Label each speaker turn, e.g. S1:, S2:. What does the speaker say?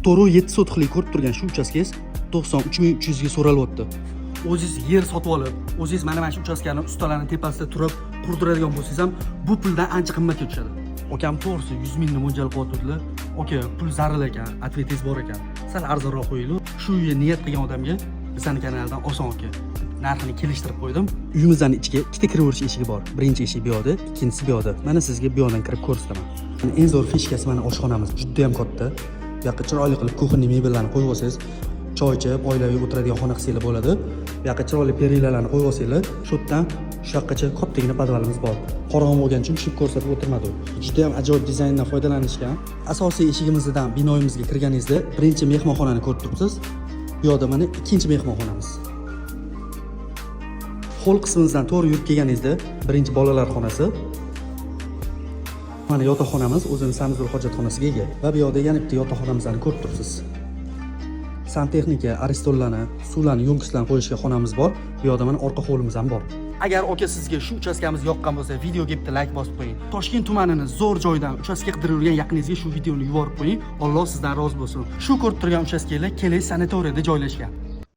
S1: 2 7 sotixlik ko'rib turgan shu uchastkangiz 93.300 ga so'ralyapti. O'zingiz yer sotib olib, o'zingiz mana shu uchastkani ustalarning tepasida turib qurdiradigan bo'lsangiz ham bu puldan ancha qimmatga tushadi. Okam to'g'risi 100 mingni mo'ljal qilyaptilar. Oka, pul zaril ekan, atvetingiz bor ekan. Sal arzonroq qo'yinglar. Shu uyga niyat qilgan odamga bizning kanaldan oson aka. Narxini kelishtirib qo'ydim. Uyimizning ichiga ikkita kiraverish eshigi bor. Birinchi eshik bu yoqda, ikkinchisi bu yoqda. Mana sizga bu yoqdan kirib ko'rsataman. Eng zo'r fishkasi mana oshxonamiz. Juda ham katta. Bu yoqqa chiroyli qilib kuxonniy mebellarni qo'yib olsangiz, choy ichib, oilaviy o'tiradigan xona qilsangiz bo'ladi. Bu yoqqa chiroyli perilalarni qo'yib olsanglar, shu yerdan shu yoqqacha kattagina podvalimiz bor. Qorong'i bo'lgani uchun tushib ko'rsatib o'tirmadi. Juda ham ajoyib dizayndan foydalanishgan. Asosiy eshigimizdan binoyimizga kirganingizda birinchi mehmonxonani ko'rib turibsiz. Bu yoqda mana ikkinchi mehmonxonamiz. Hol qismimizdan to'g'ri yurib kelganingizda birinchi bolalar xonasi. Mana yotoqxonamiz o'zimiz Samizul hojatxonasiga ega va bu yoqda yana bitta yotoqxonamizni ko'rib turibsiz. Santexnika, aristollarni, suvlarni, yo'ngichlarni qo'yishga xonamiz bor. Bu yoqda mana orqa hovlimiz ham bor. Agar aka sizga shu uchastkamiz yoqqan bo'lsa, videoga bitta like bosib qo'ying. Toshkent tumanining zo'r joyidan uchastka qidirib yurgan yaqiningizga shu videoni yuborib qo'ying. Alloh sizdan rozi bo'lsin. Shu ko'rib turgan uchastkalar Kelej sanatoriyada joylashgan.